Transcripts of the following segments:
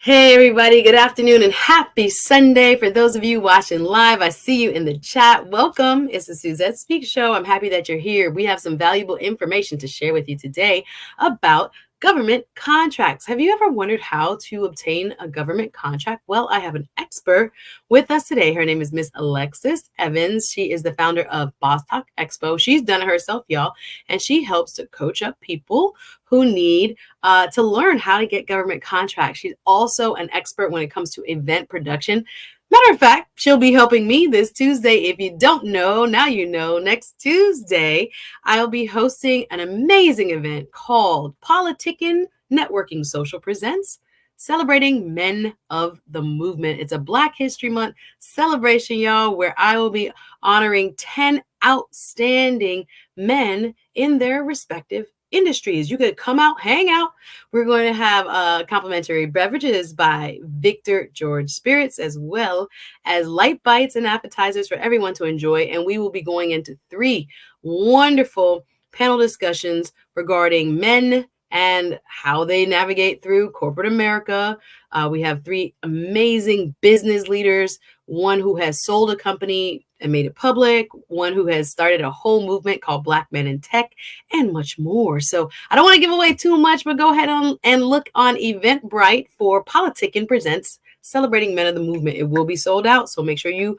Hey everybody, good afternoon and happy Sunday. For those of you watching live, I see you in the chat. Welcome. It's the Suzette Speak Show. I'm happy that you're here. We have some valuable information to share with you today about government contracts. Have you ever wondered how to obtain a government contract? Well, I have an expert with us today. Her name is Miss Alexis Evans. She is the founder of Boss Talk Expo. She's done it herself, y'all, and she helps to coach up people who need to learn how to get government contracts. She's also an expert when it comes to event production. Matter of fact, she'll be helping me this Tuesday. If you don't know, now you know. Next Tuesday, I'll be hosting an amazing event called Politicking Networking Social Presents, celebrating men of the movement. It's a Black History Month celebration, y'all, where I will be honoring 10 outstanding men in their respective industries. You could come out, hang out. We're going to have complimentary beverages by Victor George Spirits, as well as light bites and appetizers for everyone to enjoy. And we will be going into 3 wonderful panel discussions regarding men and how they navigate through corporate America. We have 3 amazing business leaders, one who has sold a company and made it public, one who has started a whole movement called Black Men in Tech, and much more. So I don't want to give away too much, but go ahead and look on Eventbrite for Politicking Presents Celebrating Men of the Movement. It will be sold out, so make sure you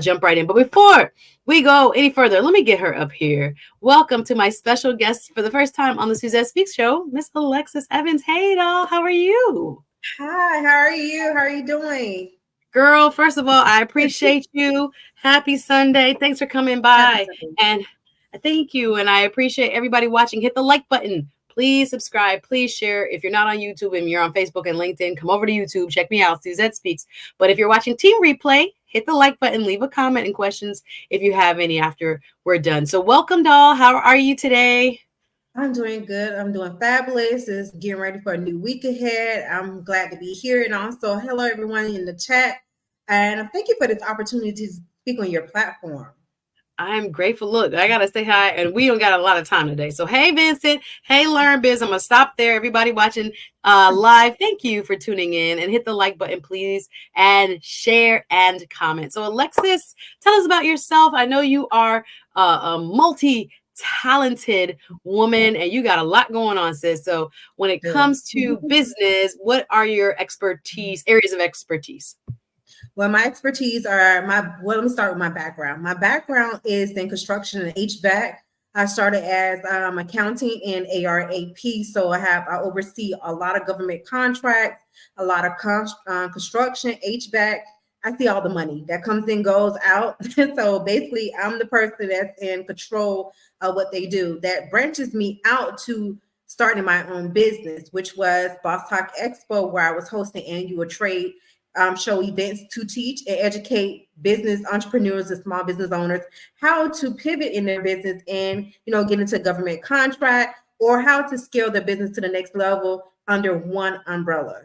jump right in. But before we go any further, let me get her up here. Welcome to my special guest for the first time on the Suzette Speaks Show, Miss Alexis Evans. Hey, doll, how are you? Hi, how are you? How are you doing? Girl, first of all, I appreciate you. Happy Sunday. Thanks for coming by. And thank you. And I appreciate everybody watching. Hit the like button. Please subscribe. Please share. If you're not on YouTube and you're on Facebook and LinkedIn, come over to YouTube. Check me out, Suzette Speaks. But if you're watching Team Replay, hit the like button. Leave a comment and questions if you have any after we're done. So welcome, doll. How are you today? I'm doing good. I'm doing fabulous. It's getting ready for a new week ahead. I'm glad to be here. And also, hello, everyone in the chat. And thank you for this opportunity to speak on your platform. I'm grateful. Look, I got to say hi, and we don't got a lot of time today. So, hey, Vincent. Hey, Learn Biz. I'm going to stop there. Everybody watching live, thank you for tuning in, and hit the like button, please, and share and comment. So, Alexis, tell us about yourself. I know you are a multi-talented woman, and you got a lot going on, sis. So, when it comes to business, what are your areas of expertise? Well, my expertise are let me start with my background. My background is in construction and HVAC. I started as accounting and ARAP. So I oversee a lot of government contracts, a lot of construction, HVAC. I see all the money that comes in, goes out. So basically, I'm the person that's in control of what they do. That branches me out to starting my own business, which was Boss Talk Expo, where I was hosting annual trade show events to teach and educate business entrepreneurs and small business owners how to pivot in their business and get into government contract or how to scale their business to the next level under one umbrella.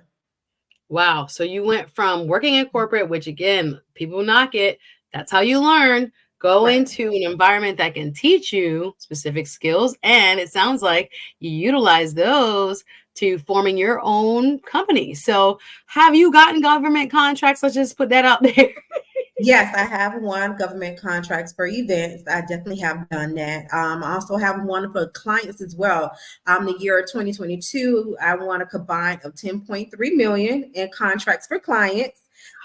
Wow. So you went from working in corporate, which again, people knock it. That's how you learn. Go into an environment that can teach you specific skills. And it sounds like you utilize those to forming your own company. So have you gotten government contracts? Let's just put that out there. Yes, I have won government contracts for events. I definitely have done that. I also have won for clients as well. The year 2022, I won a combined of 10.3 million in contracts for clients.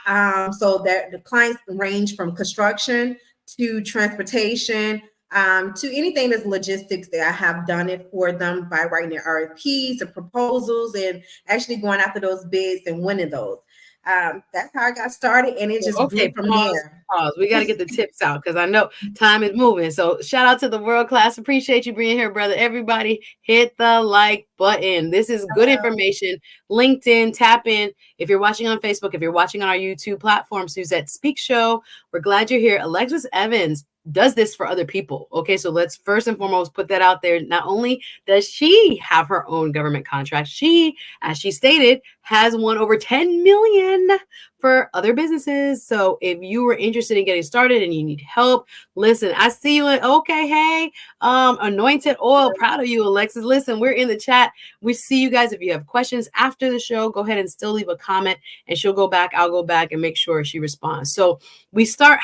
So that the clients range from construction to transportation, to anything that's logistics. That I have done it for them by writing their RFPs and proposals and actually going after those bids and winning those. That's how I got started, and it just grew from there. Pause. We got to get the tips out because I know time is moving. So shout out to the world class. Appreciate you being here, brother. Everybody hit the like button. This is good information. LinkedIn, tap in. If you're watching on Facebook, if you're watching on our YouTube platform, Suzette Speak Show, we're glad you're here. Alexis Evans does this for other people. Okay, so let's first and foremost put that out there. Not only does she have her own government contract, she, as she stated, has won over 10 million for other businesses. So if you were interested in getting started and you need help, listen, I see you in, okay, hey, anointed oil, proud of you, Alexis. Listen, we're in the chat. We see you guys. If you have questions after the show, go ahead and still leave a comment, and she'll go back, I'll go back and make sure she responds. So we start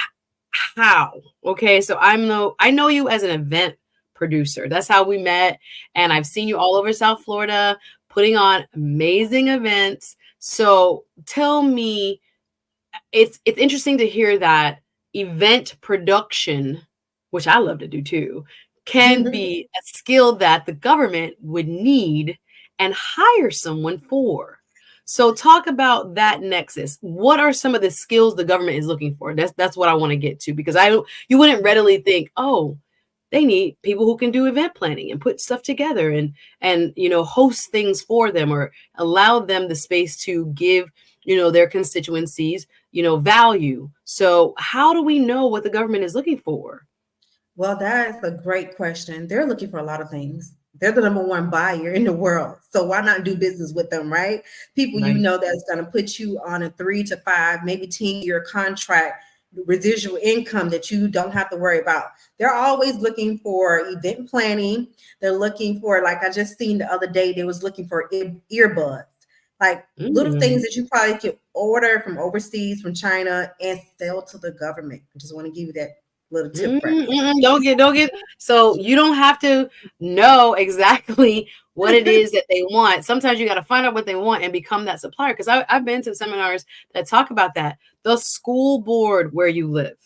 how. Okay, so I know you as an event producer. That's how we met, and I've seen you all over South Florida putting on amazing events. So tell me, it's interesting to hear that event production, which I love to do too, can be a skill that the government would need and hire someone for. So talk about that nexus. What are some of the skills the government is looking for? That's what I want to get to, because you wouldn't readily think, oh, they need people who can do event planning and put stuff together and host things for them, or allow them the space to give their constituencies value. So how do we know what the government is looking for? Well, that's a great question. They're looking for a lot of things. They're the number one buyer in the world. So why not do business with them, right? People Right. that's going to put you on a 3 to 5, maybe 10-year contract, residual income that you don't have to worry about. They're always looking for event planning. They're looking for, like I just seen the other day, they was looking for earbuds, like little things that you probably could order from overseas, from China, and sell to the government. I just want to give you that little tip right there. Don't get. So you don't have to know exactly what it is that they want. Sometimes you got to find out what they want and become that supplier. Because I've been to seminars that talk about that. The school board where you live,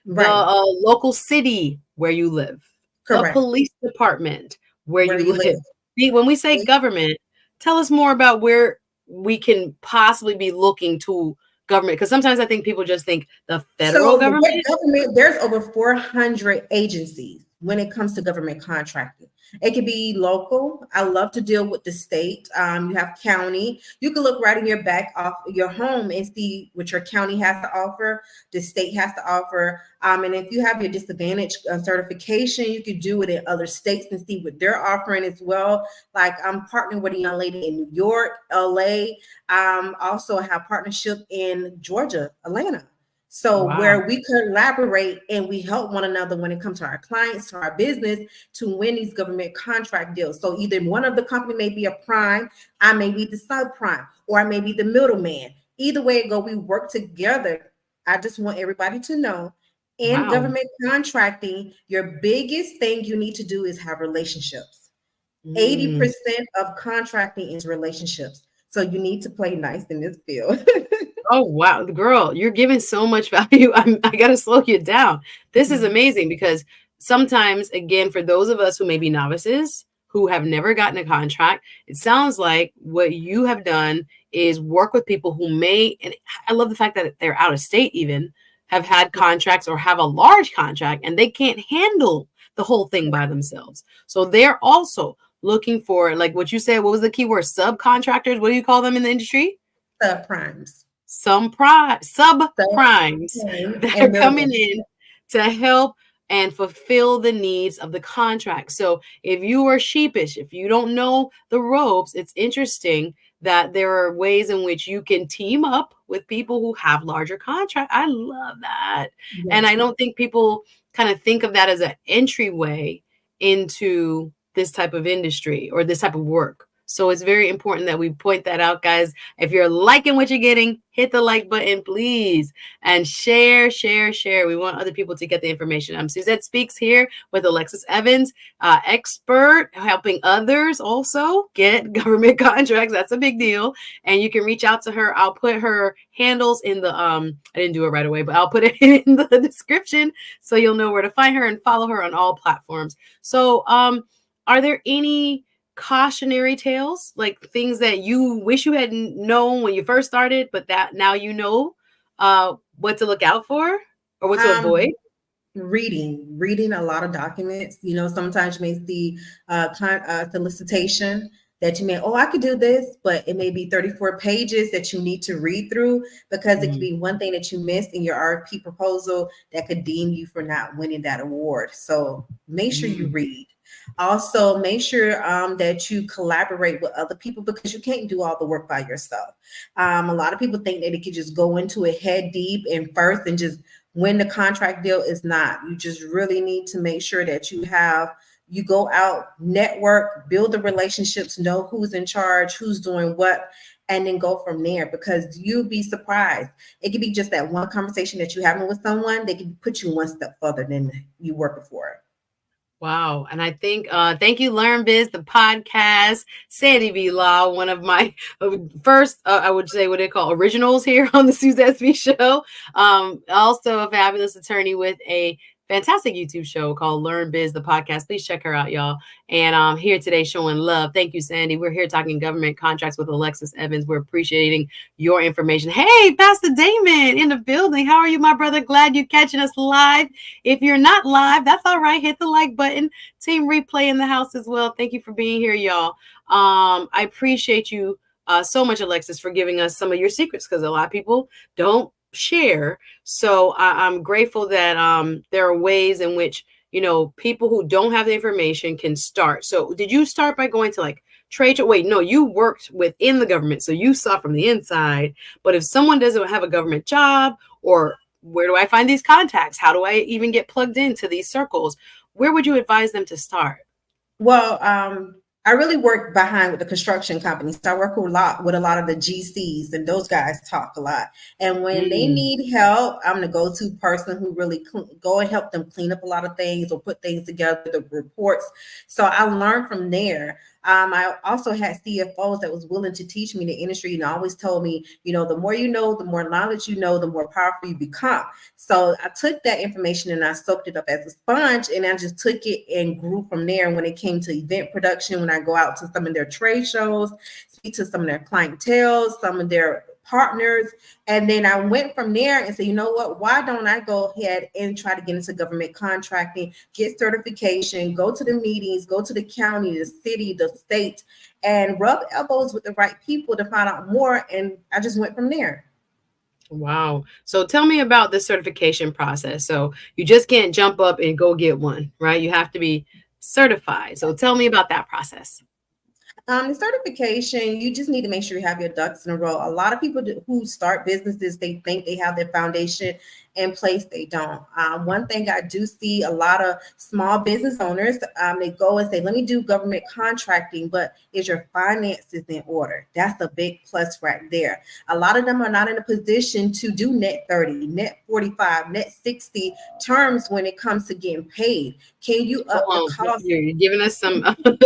Right. the local city where you live, the Correct. police department where Where you you live. live. When we say government, tell us more about where we can possibly be looking to government, because sometimes I think people just think the federal So government. the government, there's over 400 agencies when it comes to government contracting. It could be local. I love to deal with the state. You have county. You can look right in your back off your home and see what your county has to offer, the state has to offer. And if you have your disadvantage certification, you could do it in other states and see what they're offering as well. Like I'm partnering with a young lady in New York, LA. Also have partnership in Georgia, Atlanta. So Wow. where we collaborate and we help one another when it comes to our clients, to our business, to win these government contract deals. So either one of the company may be a prime, I may be the subprime, or I may be the middleman. Either way it go, we work together. I just want everybody to know, in Wow. government contracting, your biggest thing you need to do is have relationships. 80% of contracting is relationships. So you need to play nice in this field. Oh, wow. Girl, you're giving so much value. I got to slow you down. This is amazing, because sometimes, again, for those of us who may be novices, who have never gotten a contract, it sounds like what you have done is work with people who may, and I love the fact that they're out of state, even have had contracts or have a large contract, and they can't handle the whole thing by themselves. So they're also looking for, like what you said, what was the key word? Subcontractors. What do you call them in the industry? Subprimes. Subprimes that are And coming in to help and fulfill the needs of the contract. So if you are sheepish, if you don't know the ropes, it's interesting that there are ways in which you can team up with people who have larger contracts. I love that. And I don't think people kind of think of that as an entryway into this type of industry or this type of work. So it's very important that we point that out, guys. If you're liking what you're getting, hit the like button, please. And share. We want other people to get the information. I'm Suzette Speaks here with Alexis Evans, expert helping others also get government contracts. That's a big deal. And you can reach out to her. I'll put her handles in the, I didn't do it right away, but I'll put it in the description so you'll know where to find her and follow her on all platforms. So are there any cautionary tales, like things that you wish you had known when you first started, but that now you know what to look out for or what to avoid? Reading a lot of documents. Sometimes you may see solicitation. that you may, oh, I could do this, but it may be 34 pages that you need to read through because it could Mm, be one thing that you missed in your RFP proposal that could deem you for not winning that award. So make sure you mm. read. Also, make sure that you collaborate with other people because you can't do all the work by yourself. A lot of people think that they could just go into it head deep and first and just win the contract deal. Is not. You just really need to make sure that you go out, network, build the relationships, know who's in charge, who's doing what, and then go from there because you'll be surprised. It could be just that one conversation that you're having with someone, they can put you one step further than you were before. Wow. And I think, thank you, Learn Biz, the podcast, Sandy B. Law, one of my first, I would say, what they call originals here on the Suzette B. Show. Also, a fabulous attorney with a fantastic YouTube show called Learn Biz, the podcast. Please check her out, y'all. And here today showing love. Thank you, Sandy. We're here talking government contracts with Alexis Evans. We're appreciating your information. Hey, Pastor Damon in the building. How are you, my brother? Glad you're catching us live. If you're not live, that's all right. Hit the like button. Team replay in the house as well. Thank you for being here, y'all. I appreciate you so much, Alexis, for giving us some of your secrets because a lot of people don't share. So I'm grateful that there are ways in which, people who don't have the information can start. So did you start by going to like trade? Wait, no, you worked within the government. So you saw from the inside. But if someone doesn't have a government job, or where do I find these contacts? How do I even get plugged into these circles? Where would you advise them to start? Well, I really work behind with the construction companies. So I work with a lot of the GCs, and those guys talk a lot. And when they Mm. need help, I'm the go-to person who really go and help them clean up a lot of things or put things together, the reports. So I learned from there. I also had CFOs that was willing to teach me the industry and always told me, the more you know, the more knowledge you know, the more powerful you become. So I took that information and I soaked it up as a sponge and I just took it and grew from there. And when it came to event production, when I go out to some of their trade shows, speak to some of their clientele, some of their partners, and then I went from there and said, you know what, why don't I go ahead and try to get into government contracting, get certification, go to the meetings, go to the county, the city, the state, and rub elbows with the right people to find out more. And I just went from there. Wow. So tell me about the certification process. So you just can't jump up and go get one, right? You have to be certified. So tell me about that process. The certification, you just need to make sure you have your ducks in a row. A lot of people who start businesses, they think they have their foundation in place. They don't. One thing I do see a lot of small business owners, they go and say, let me do government contracting, but is your finances in order? That's a big plus right there. A lot of them are not in a position to do net 30, net 45, net 60 terms when it comes to getting paid. Can you up the Hold on. cost? You're giving us some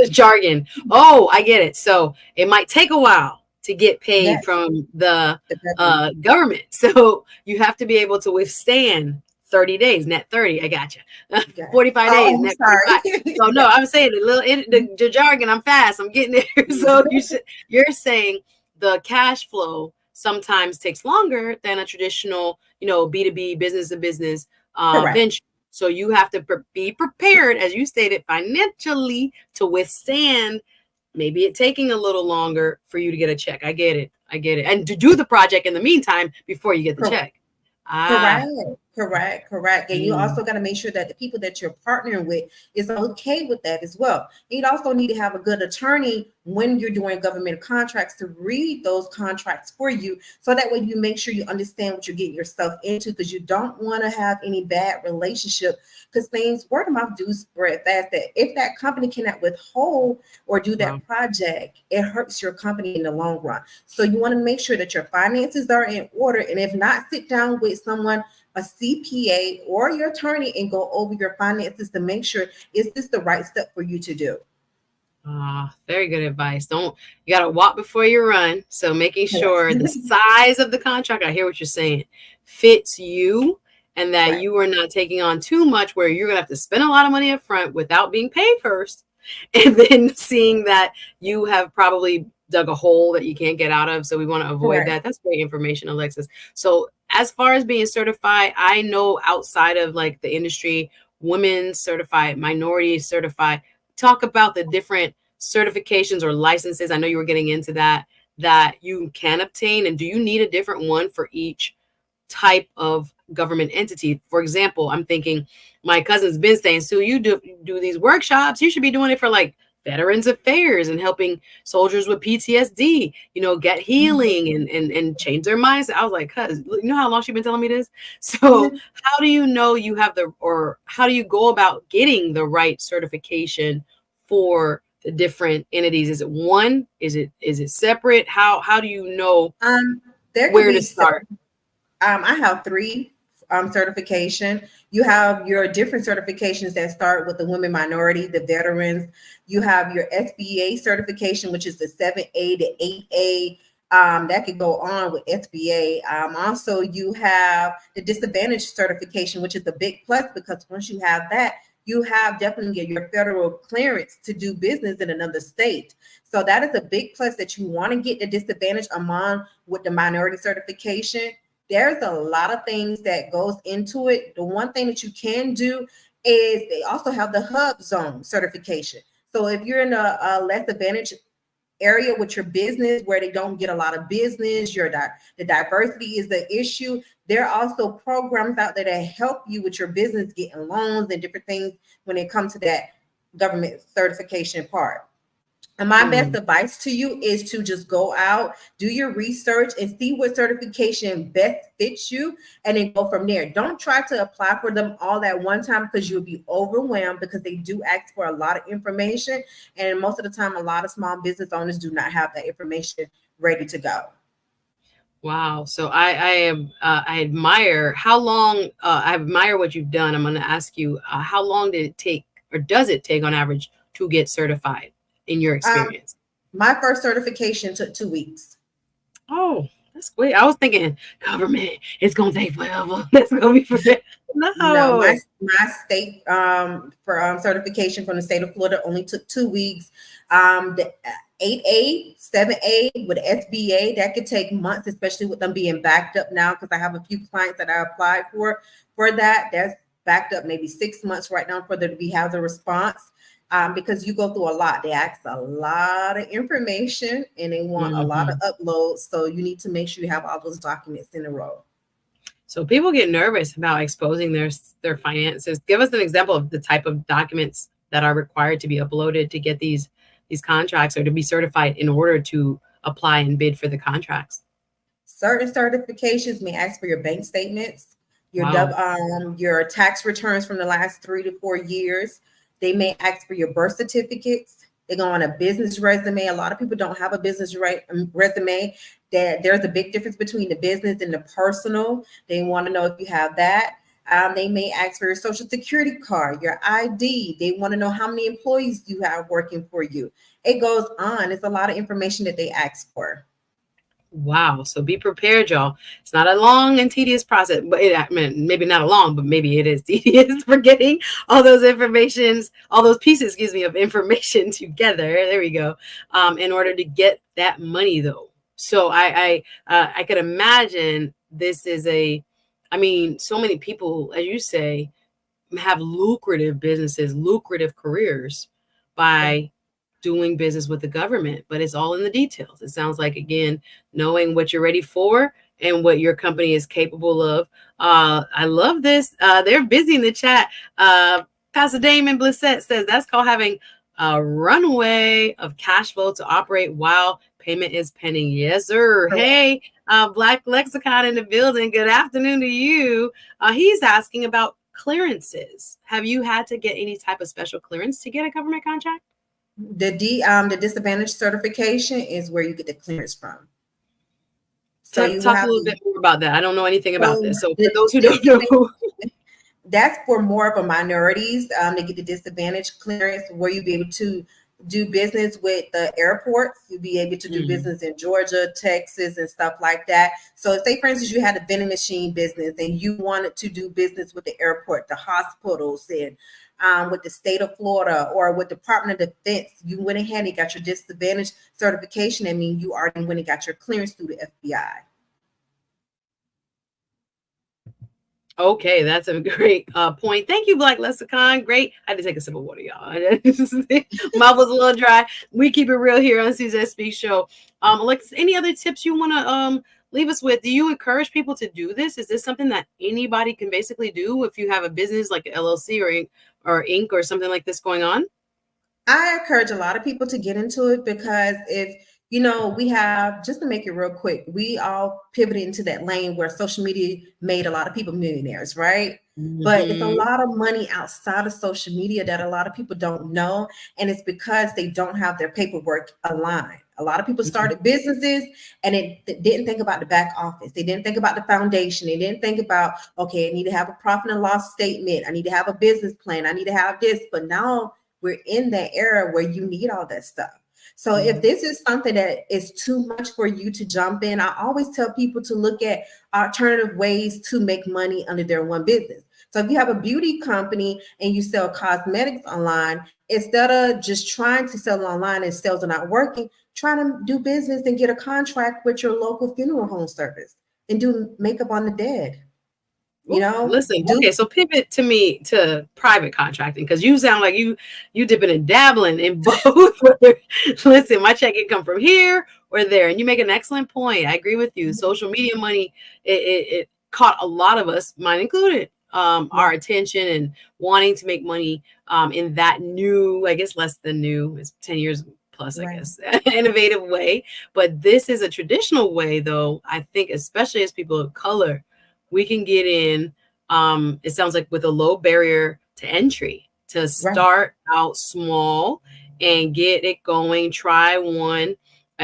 jargon. Oh, I get it. So it might take a while to get paid Yes, from the the government. government. So you have to be able to withstand 30 days, net 30. I got you. Yes. 45 Oh, days, I'm net sorry. 45. So no, I'm saying the jargon, I'm fast. I'm getting there. So you're saying the cash flow sometimes takes longer than a traditional, B2B business to business Correct. venture. So you have to be prepared, as you stated, financially to withstand maybe it taking a little longer for you to get a check. I get it. I get it. And to do the project in the meantime before you get the check. Ah. Correct, correct. And you Mm. also got to make sure that the people that you're partnering with is okay with that as well. You'd also need to have a good attorney when you're doing government contracts to read those contracts for you. So that way you make sure you understand what you're getting yourself into because you don't want to have any bad relationship because things word of mouth do spread fast. That if that company cannot withhold or do Wow. that project, it hurts your company in the long run. So you want to make sure that your finances are in order. And if not, sit down with someone, a CPA or your attorney, and go over your finances to make sure is this the right step for you to do. Very good advice. You got to walk before you run. So making Yes. sure the size of the contract, I hear what you're saying, fits you and that Right. you are not taking on too much where you're going to have to spend a lot of money up front without being paid first. And then seeing that you have probably dug a hole that you can't get out of. So we want to avoid Correct. that. That's great information, Alexis. So as far as being certified, I know outside of like the industry, women certified, minority certified, talk about the different certifications or licenses, I know you were getting into that, that you can obtain? And do you need a different one for each type of government entity? For example, I'm thinking my cousin's been saying, Sue, you do these workshops. You should be doing it for like Veterans Affairs and helping soldiers with PTSD, get healing and change their mindset. I was like, cuz, you know how long she's been telling me this? So how do you know you have or how do you go about getting the right certification for the different entities? Is it one? Is it separate? How do you know There could where to be start? I have three certification. You have your different certifications that start with the women minority, the veterans. You have your SBA certification, which is the 7A to 8A. That could go on with SBA. Also, you have the disadvantaged certification, which is a big plus because once you have that, you have definitely get your federal clearance to do business in another state. So that is a big plus that you want to get the disadvantage among with the minority certification. There's a lot of things that goes into it. The one thing that you can do is they also have the hub zone certification. So if you're in a less advantaged area with your business where they don't get a lot of business, the diversity is the issue. There are also programs out there that help you with your business getting loans and different things when it comes to that government certification part. And my best advice to you is to just go out, do your research, and see what certification best fits you, and then go from there. Don't try to apply for them all at one time because you'll be overwhelmed because they do ask for a lot of information. And most of the time, a lot of small business owners do not have that information ready to go. Wow. So I admire how long I admire what you've done. I'm going to ask you, how long did it take, or does it take on average, to get certified in your experience? My first certification took 2 weeks. Oh, that's great. I was thinking government, it's going to take forever. That's going to be forever. No, No. my state for certification from the state of Florida only took 2 weeks. The 8A, 7A with SBA, that could take months, especially with them being backed up now, because I have a few clients that I applied for that. That's backed up maybe 6 months right now for them to have the response. Because you go through a lot. They ask a lot of information and they want a lot of uploads. So you need to make sure you have all those documents in a row. So people get nervous about exposing their finances. Give us an example of the type of documents that are required to be uploaded to get these contracts or to be certified in order to apply and bid for the contracts. Certain certifications may ask for your bank statements, Wow. your tax returns from the last 3 to 4 years. They may ask for your birth certificates. They go on a business resume. A lot of people don't have a business resume. There's a big difference between the business and the personal. They want to know if you have that. They may ask for your social security card, your ID. They want to know how many employees you have working for you. It goes on. It's a lot of information that they ask for. Wow. So be prepared, y'all. It's not a long and tedious process, but I mean, maybe not a long, but maybe it is tedious for getting all those all those pieces, of information together. There we go. In order to get that money though. So I could imagine this is so many people, as you say, have lucrative businesses, lucrative careers by doing business with the government, but it's all in the details. It sounds like, again, knowing what you're ready for and what your company is capable of. I love this. They're busy in the chat. Pastor Damon Blissett says that's called having a runway of cash flow to operate while payment is pending. Yes, sir. Correct. Hey, Black Lexicon in the building. Good afternoon to you. He's asking about clearances. Have you had to get any type of special clearance to get a government contract? The disadvantage certification is where you get the clearance from. So you talk a have little bit more about that. I don't know anything about this. So for those who don't know, that's for more of a minorities. They get the disadvantage clearance where you be able to do business with the airports. You'll be able to do business in Georgia, Texas, and stuff like that. So say, for instance, you had a vending machine business and you wanted to do business with the airport, the hospitals, and with the state of Florida or with Department of Defense, you went ahead and got your disadvantage certification. I mean, you already went and got your clearance through the FBI. Okay, that's a great point. Thank you, Black Lexicon. Great. I had to take a sip of water, y'all. Mouth was a little dry. We keep it real here on Suzette Speak Show. Alexis, any other tips you want to leave us with? Do you encourage people to do this? Is this something that anybody can basically do if you have a business like an LLC or Inc. or something like this going on? I encourage a lot of people to get into it because if we have, just to make it real quick, we all pivoted into that lane where social media made a lot of people millionaires, right? But it's a Mm-hmm. lot of money outside of social media that a lot of people don't know. And it's because they don't have their paperwork aligned. A lot of people started businesses and didn't think about the back office. They didn't think about the foundation. They didn't think about, okay, I need to have a profit and loss statement. I need to have a business plan. I need to have this. But now we're in that era where you need all that stuff. So if this is something that is too much for you to jump in, I always tell people to look at alternative ways to make money under their one business. So if you have a beauty company and you sell cosmetics online, instead of just trying to sell online and sales are not working, try to do business and get a contract with your local funeral home service and do makeup on the dead. Ooh, listen, Do okay, so pivot to me to private contracting because you sound like you dipping and dabbling in both. Listen, my check can come from here or there, and you make an excellent point. I agree with you. Social media money, it caught a lot of us, mine included, our attention and wanting to make money in that new, I guess less than new, it's 10 years plus, I right, guess, innovative way. But this is a traditional way, though. I think, especially as people of color, we can get in, it sounds like with a low barrier to entry to right, start out small and get it going, try one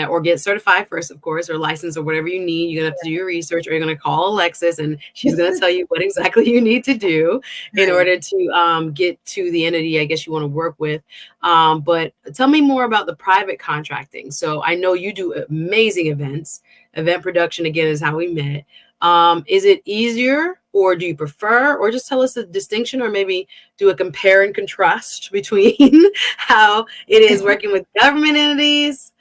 or get certified first, of course, or license or whatever you need. You're gonna have to do your research or you're gonna call Alexis and she's gonna tell you what exactly you need to do in right. order to get to the entity I guess you want to work with. But tell me more about the private contracting. So I know you do amazing events. Event production again is how we met. Is it easier or do you prefer, or just tell us the distinction or maybe do a compare and contrast between how it is working with government entities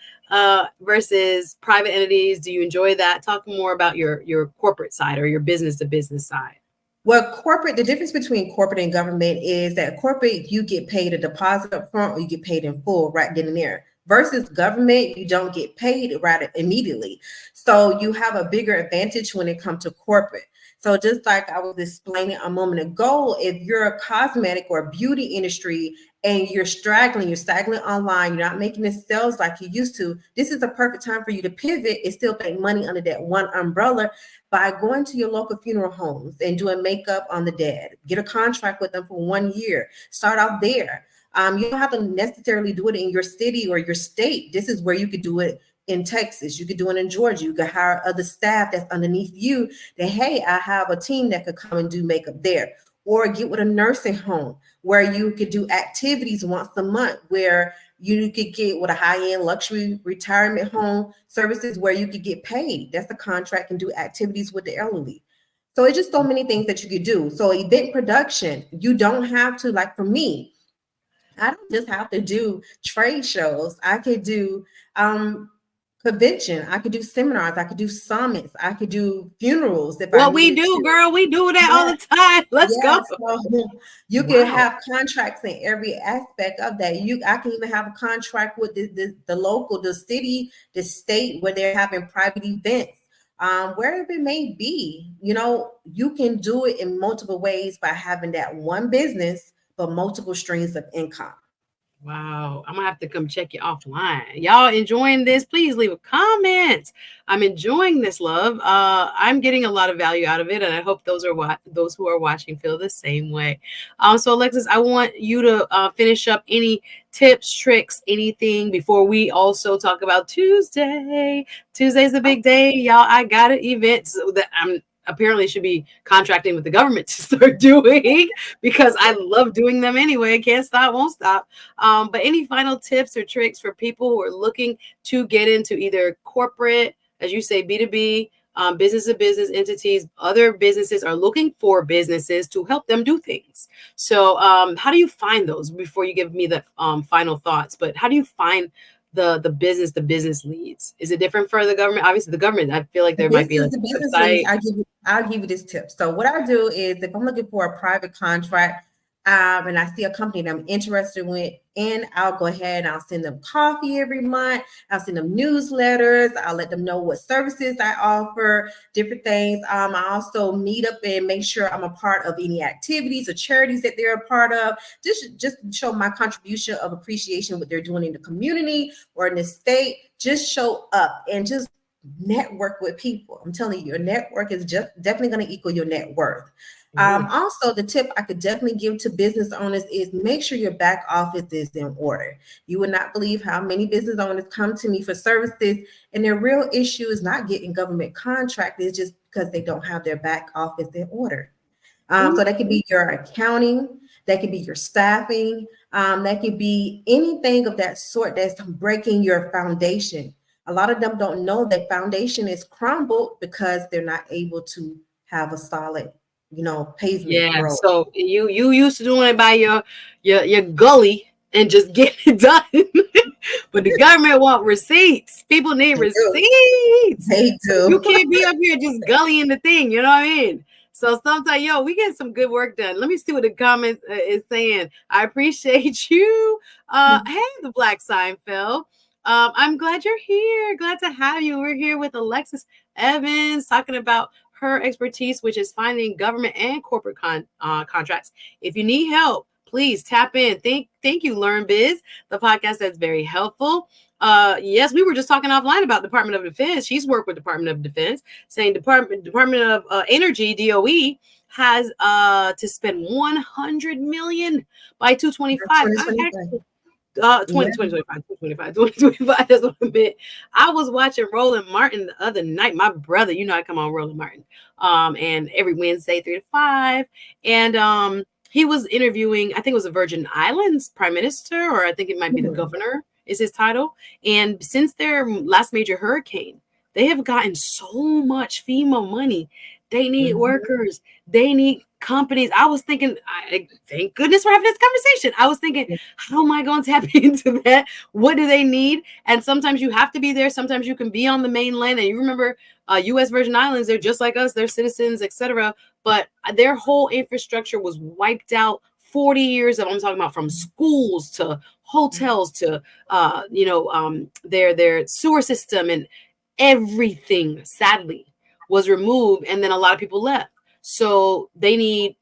versus private entities? Do you enjoy that? Talk more about your corporate side or your business to business side. Well, corporate, the difference between corporate and government is that corporate, you get paid a deposit up front or you get paid in full right then and there. Versus government, you don't get paid right immediately. So you have a bigger advantage when it comes to corporate. So just like I was explaining a moment ago, if you're a cosmetic or beauty industry and you're staggering online, you're not making the sales like you used to, this is the perfect time for you to pivot and still make money under that one umbrella by going to your local funeral homes and doing makeup on the dead. Get a contract with them for 1 year. Start out there. You don't have to necessarily do it in your city or your state. This is where you could do it in Texas. You could do it in Georgia. You could hire other staff that's underneath you that, hey, I have a team that could come and do makeup there. Or get with a nursing home where you could do activities once a month where you could get with a high-end luxury retirement home services where you could get paid. That's the contract and do activities with the elderly. So it's just so many things that you could do. So event production, you don't have to, like for me, I don't just have to do trade shows. I could do convention. I could do seminars. I could do summits. I could do funerals if I What we needed do, to. girl, we do that all Yeah, the time. Let's yeah. go. So you can Wow. have contracts in every aspect of that. I can even have a contract with the local, the city, the state where they're having private events. Wherever it may be, you can do it in multiple ways by having that one business, but multiple streams of income. Wow, I'm gonna have to come check you offline. Y'all enjoying this? Please leave a comment. I'm enjoying this, love. I'm getting a lot of value out of it, and I hope those who are watching feel the same way. So Alexis, I want you to finish up any tips, tricks, anything before we also talk about Tuesday. Tuesday's the big day, y'all. I got an event that I'm apparently should be contracting with the government to start doing because I love doing them anyway. Can't stop, won't stop. But any final tips or tricks for people who are looking to get into either corporate, as you say, B2B, business to business entities, other businesses are looking for businesses to help them do things. So how do you find those before you give me the final thoughts? But how do you find the business leads? Is it different for the government? Obviously, the government, I feel like there might be like The a business leads, website. I'll give you this tip. So what I do is if I'm looking for a private contract, and I see a company that I'm interested with, and I'll go ahead and I'll send them coffee every month. I'll send them newsletters. I'll let them know what services I offer, different things. I also meet up and make sure I'm a part of any activities or charities that they're a part of. Just show my contribution of appreciation what they're doing in the community or in the state. Just show up and just network with people. I'm telling you, your network is just definitely going to equal your net worth. Also, the tip I could definitely give to business owners is make sure your back office is in order. You would not believe how many business owners come to me for services, and their real issue is not getting government contract. It's just because they don't have their back office in order. So that could be your accounting, that could be your staffing, that could be anything of that sort that's breaking your foundation. A lot of them don't know that foundation is crumbled because they're not able to have a solid, pavement Yeah, road. so you used to doing it by your gully and just getting it done. But the government want receipts. People need They do. receipts. They So you do. can't be up here just gullying the thing, you know what I mean? So sometimes, yo, we get some good work done. Let me see what the comment is saying. I appreciate you. Hey, the Black Seinfeld. I'm glad you're here. Glad to have you. We're here with Alexis Evans talking about her expertise, which is finding government and corporate contracts. If you need help, please tap in. Thank you, Learn Biz, the podcast that's very helpful. Yes, we were just talking offline about Department of Defense. She's worked with Department of Defense, saying Department of Energy, DOE, has to spend 100 million by 225. I 2025. actually Yeah. 2025. That's what I meant. I was watching Roland Martin the other night. My brother, you know, I come on Roland Martin, and every Wednesday 3 to 5, and he was interviewing. I think it was the Virgin Islands Prime Minister, or I think it might be the governor. Is his title. And since their last major hurricane, they have gotten so much FEMA money. They need workers. They need companies. I was thinking, thank goodness we're having this conversation. I was thinking, how am I going to tap into that? What do they need? And sometimes you have to be there. Sometimes you can be on the mainland. And you remember U.S. Virgin Islands, they're just like us. They're citizens, etc. But their whole infrastructure was wiped out. 40 years of, I'm talking about, from schools to hotels to their sewer system, and everything sadly was removed, and then a lot of people left. So they need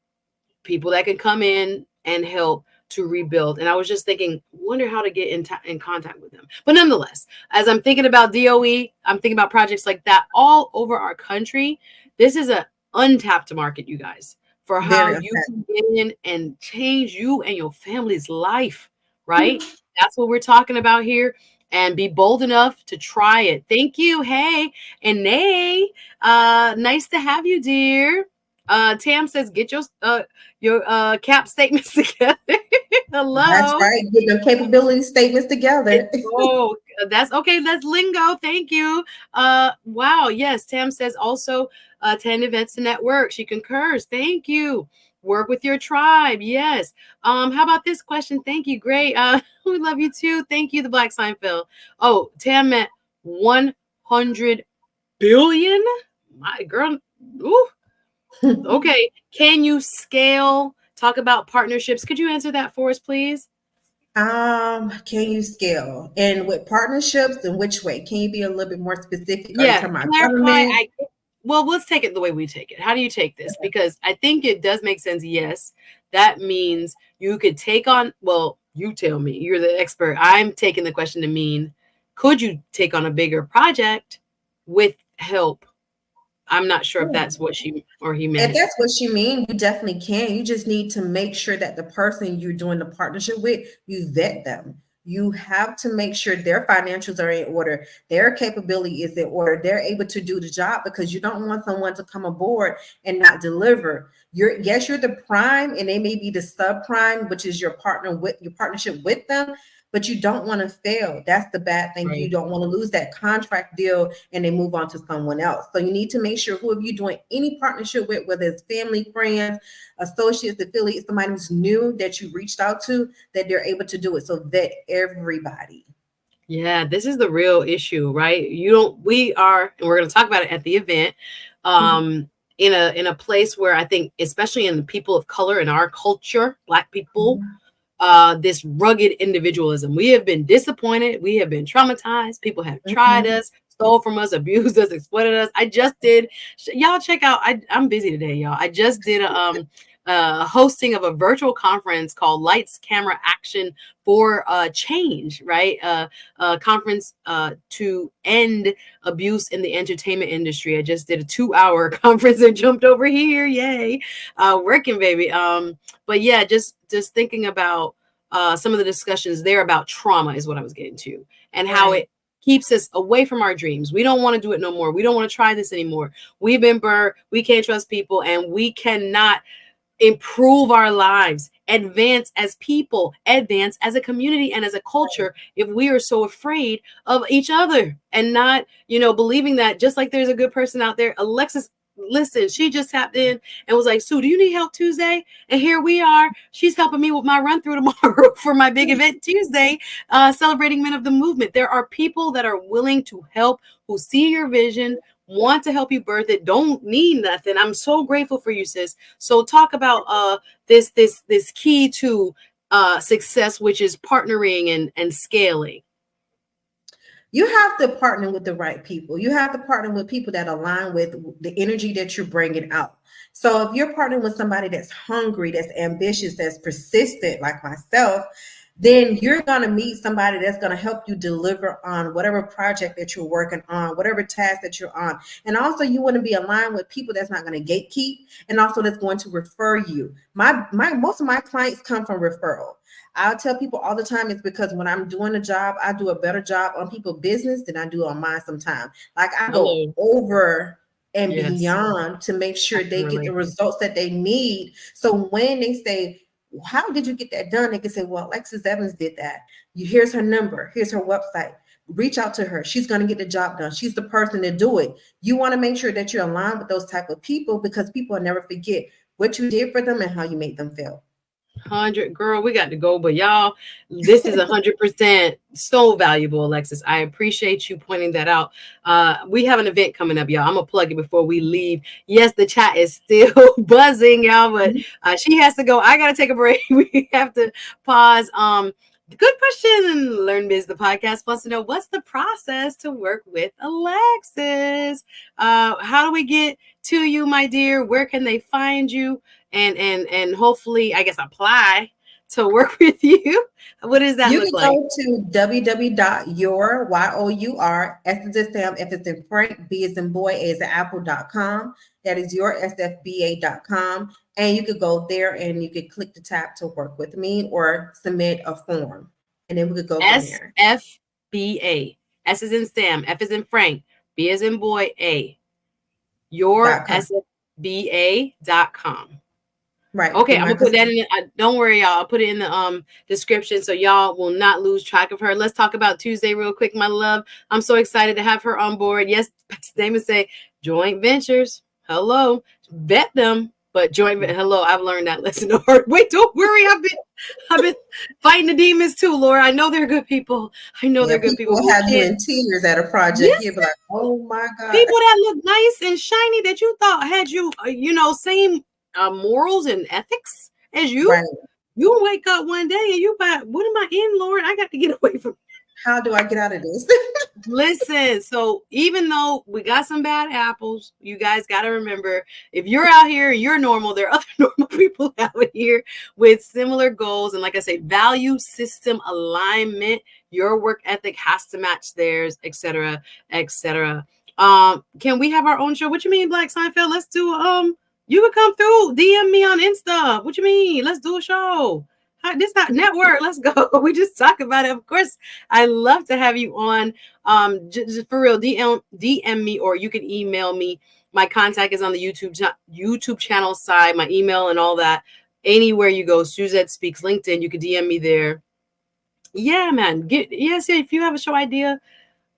people that can come in and help to rebuild. And I was just thinking, wonder how to get in contact with them. But nonetheless, as I'm thinking about DOE, I'm thinking about projects like that all over our country. This is an untapped market, you guys, for how Very you effective. can get in and change you and your family's life, right? That's what we're talking about here. And be bold enough to try it. Thank you. Hey, and Nay, nice to have you, dear. Tam says, get your cap statements together. That's Hello. right. Get them capability statements together. Oh, that's okay. That's lingo. Thank you. Wow. Yes. Tam says also attend events to network. She concurs. Thank you. Work with your tribe. Yes. How about this question? Thank you. Great. We love you too. Thank you, the Black Seinfeld. Oh, Tam meant 100 billion. My girl. Ooh. Okay. Can you scale? Talk about partnerships. Could you answer that for us, please? Can you scale? And with partnerships, in which way? Can you be a little bit more specific? Are you Yeah, talking about clarify. government? Well, let's take it the way we take it. How do you take this? Because I think it does make sense. Yes, that means you could take on, well, you tell me, you're the expert. I'm taking the question to mean, could you take on a bigger project with help? I'm not sure if that's what she or he If meant. that's what you mean, you definitely can. You just need to make sure that the person you're doing the partnership with, you vet them. You have to make sure their financials are in order, their capability is in order, they're able to do the job, because you don't want someone to come aboard and not deliver. You're the prime, and they may be the subprime, which is your partnership with them, but you don't want to fail. That's the bad thing. You Right. don't want to lose that contract deal and they move on to someone else. So you need to make sure whoever you're doing any partnership with, whether it's family, friends, associates, affiliates, somebody who's new that you reached out to, that they're able to do it. So vet everybody. Yeah, this is the real issue, right? You don't we are, and we're going to talk about it at the event. Um in a place where I think, especially in the people of color in our culture, Black people, Mhm. this rugged individualism. We have been disappointed. We have been traumatized. People have tried Mhm. us, stole from us, abused us, exploited us. I just did. Y'all check out. I'm busy today, y'all. I just did a hosting of a virtual conference called Lights, Camera, Action for Change. Right, a conference to end abuse in the entertainment industry. I just did a 2-hour conference and jumped over here. Yay, working, baby. But yeah, just thinking about some of the discussions there about trauma is what I was getting to, and how Right. it keeps us away from our dreams. We don't want to do it no more. We don't want to try this anymore. We've been burned. We can't trust people, and we cannot improve our lives, advance as people, advance as a community and as a culture if we are so afraid of each other and not, believing that just like there's a good person out there. Alexis, listen, she just tapped in and was like, Sue, do you need help Tuesday? And here we are. She's helping me with my run through tomorrow for my big event Tuesday, celebrating Men of the Movement. There are people that are willing to help, who see your vision, want to help you birth it, don't need nothing. I'm so grateful for you, sis. So talk about this key to success, which is partnering and scaling. You have to partner with the right people. You have to partner with people that align with the energy that you're bringing out. So if you're partnering with somebody that's hungry, that's ambitious, that's persistent, like myself, then you're going to meet somebody that's going to help you deliver on whatever project that you're working on, whatever task that you're on. And also you want to be aligned with people that's not going to gatekeep, and also that's going to refer you. My most of my clients come from referral. I'll tell people all the time, it's because when I'm doing a job, I do a better job on people's business than I do on mine sometimes. Like I go Hello. over and Yes, beyond to make I sure can they get the relate. results that they need. So when they say, how did you get that done? They can say, well, Alexis Evans did that. Here's her number. Here's her website. Reach out to her. She's going to get the job done. She's the person to do it. You want to make sure that you're aligned with those type of people, because people will never forget what you did for them and how you made them feel. 100, girl, we got to go, but y'all, this is 100% so valuable, Alexis. I appreciate you pointing that out. We have an event coming up, y'all. I'm gonna plug it before we leave. Yes, the chat is still buzzing, y'all, but she has to go. I gotta take a break. We have to pause. Good question. Learn Biz, the podcast, wants to know, what's the process to work with Alexis. How do we get to you, my dear? Where can they find you? And hopefully, I guess, apply to work with you. What does that You look can like? go to www.your, Y-O-U-R, S is in Sam, F is in Frank, B is in boy, A is in apple.com. That is your SFBA.com. And you could go there and you could click the tab to work with me or submit a form. And then we could go from there. SFBA. S is in Sam, F is in Frank, B is in boy, A. Your .com. SFBA.com. Right. Okay, Then I'm my gonna put that in. Don't worry, y'all. I'll put it in the description so y'all will not lose track of her. Let's talk about Tuesday real quick, my love. I'm so excited to have her on board. Yes, Damon say joint ventures. Hello, vet them, but hello. I've learned that lesson the hard way. Don't worry, I've been fighting the demons too, Laura. I know they're good people. I know Yeah, they're good people people, will but we have you can't. in tears at a project. Yes, You'll be like, oh my God. people that look nice and shiny that you thought had you, same morals and ethics as you. Right. You wake up one day and you buy, what am I in, Lord? I got to get away from. How do I get out of this? Listen, so even though we got some bad apples, you guys got to remember, if you're out here and you're normal, there are other normal people out here with similar goals. And like I say, value system alignment, your work ethic has to match theirs, etc., etc. Can we have our own show? What you mean, Black Seinfeld? Let's do you can come through, DM me on Insta. What you mean? Let's do a show. This not network. Let's go. We just talk about it. Of course, I love to have you on. Just for real, DM me, or you can email me. My contact is on the YouTube channel side, my email and all that. Anywhere you go, Suzette Speaks LinkedIn, you can DM me there. Yeah, man. Yes, if you have a show idea,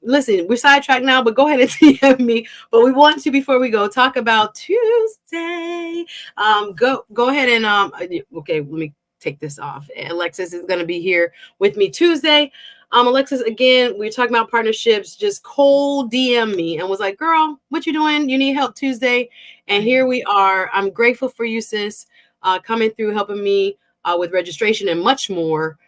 listen, we're sidetracked now, but go ahead and DM me. But we want to, before we go, talk about Tuesday. Go ahead and okay, let me take this off. Alexis is going to be here with me Tuesday. Alexis, again, we were talking about partnerships, just cold DM me and was like, girl, what you doing? You need help Tuesday. And here we are. I'm grateful for you, sis, coming through, helping me with registration and much more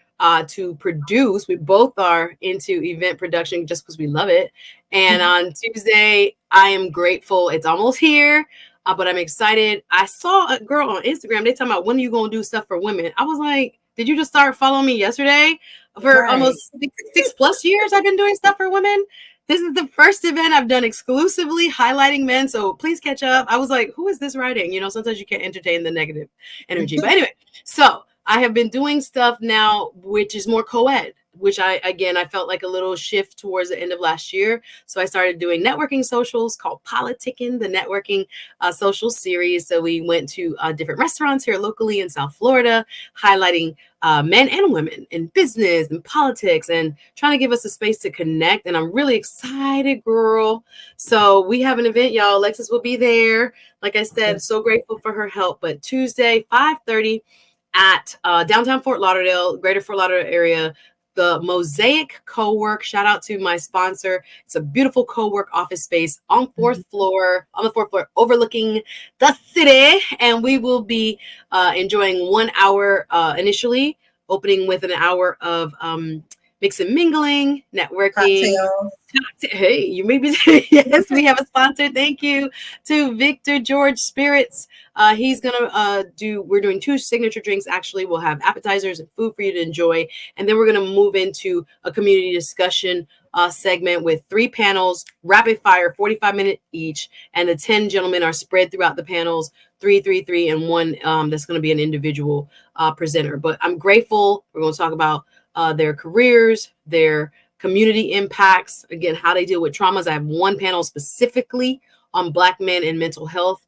to produce. We both are into event production just because we love it. And on Tuesday, I am grateful. It's almost here. But I'm excited. I saw a girl on Instagram. They talking about when are you gonna do stuff for women. I was like, did you just start following me yesterday? For Right. almost six plus years, I've been doing stuff for women. This is the first event I've done exclusively highlighting men. So please catch up. I was like, who is this writing? You know, sometimes you can't entertain the negative energy. But anyway, so I have been doing stuff now, which is more co-ed, which I felt like a little shift towards the end of last year. So I started doing networking socials called Politicking, the networking social series. So we went to different restaurants here locally in South Florida, highlighting men and women in business and politics and trying to give us a space to connect. And I'm really excited, girl. So we have an event, y'all. Alexis will be there. Like I said, so grateful for her help. But Tuesday, 5:30 at downtown Fort Lauderdale, greater Fort Lauderdale area, the Mosaic Co-work. Shout out to my sponsor. It's a beautiful co-work office space on the fourth floor, overlooking the city. And we will be enjoying 1 hour initially, opening with an hour of mix and mingling, networking. Cocktails. Hey, you may be yes, we have a sponsor. Thank you to Victor George Spirits. He's gonna we're doing 2 signature drinks. Actually, we'll have appetizers and food for you to enjoy, and then we're gonna move into a community discussion segment with 3 panels, rapid fire, 45-minute each, and the 10 gentlemen are spread throughout the panels, 3, 3, 3, and 1 that's gonna be an individual presenter. But I'm grateful. We're gonna talk about their careers, their community impacts, again, how they deal with traumas. I have 1 panel specifically on Black men and mental health,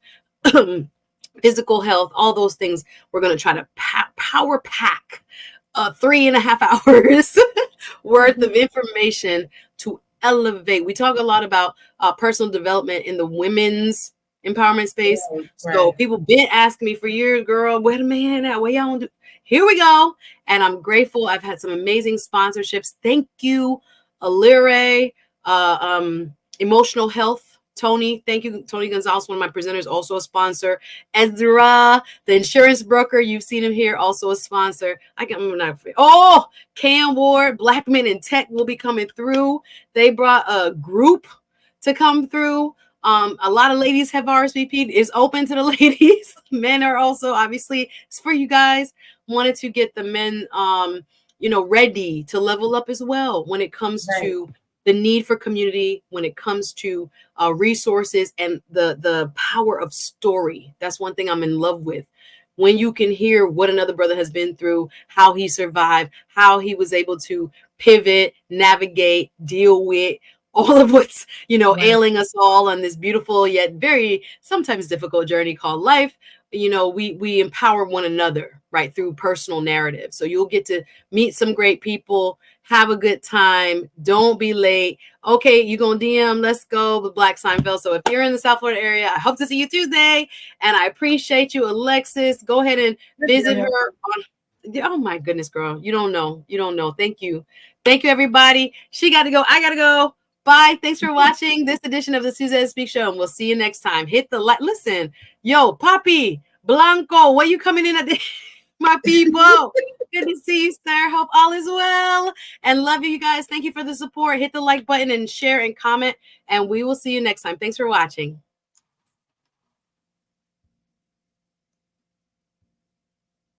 physical health, all those things. We're going to try to power pack 3.5 hours worth of information to elevate. We talk a lot about personal development in the women's empowerment space. So people been asking me for years, girl, wait a minute, what y'all do? Here we go. And I'm grateful. I've had some amazing sponsorships. Thank you, Alire, Emotional Health. Tony, thank you. Tony Gonzalez, one of my presenters, also a sponsor. Ezra, the insurance broker, you've seen him here, also a sponsor. Cam Ward, Black Men in Tech will be coming through. They brought a group to come through. A lot of ladies have RSVP'd. It's open to the ladies. Men are also, obviously, it's for you guys. Wanted to get the men, ready to level up as well when it comes to the need for community, when it comes to resources and the power of story. That's one thing I'm in love with. When you can hear what another brother has been through, how he survived, how he was able to pivot, navigate, deal with all of what's, ailing us all on this beautiful yet very sometimes difficult journey called life. We empower one another, right, through personal narrative. So you'll get to meet some great people, have a good time. Don't be late. Okay, you gonna DM, let's go with Black Seinfeld. So if you're in the South Florida area, I hope to see you Tuesday. And I appreciate you, Alexis. Go ahead and visit her on. Oh my goodness, girl. You don't know. Thank you. Thank you, everybody. She got to go. I got to go. Bye. Thanks for watching this edition of the Suzette Speak Show, and we'll see you next time. Hit the like. Listen, yo, Papi, Blanco, where you coming in at the my people? Good to see you, sir. Hope all is well. And love you guys. Thank you for the support. Hit the like button and share and comment, and we will see you next time. Thanks for watching.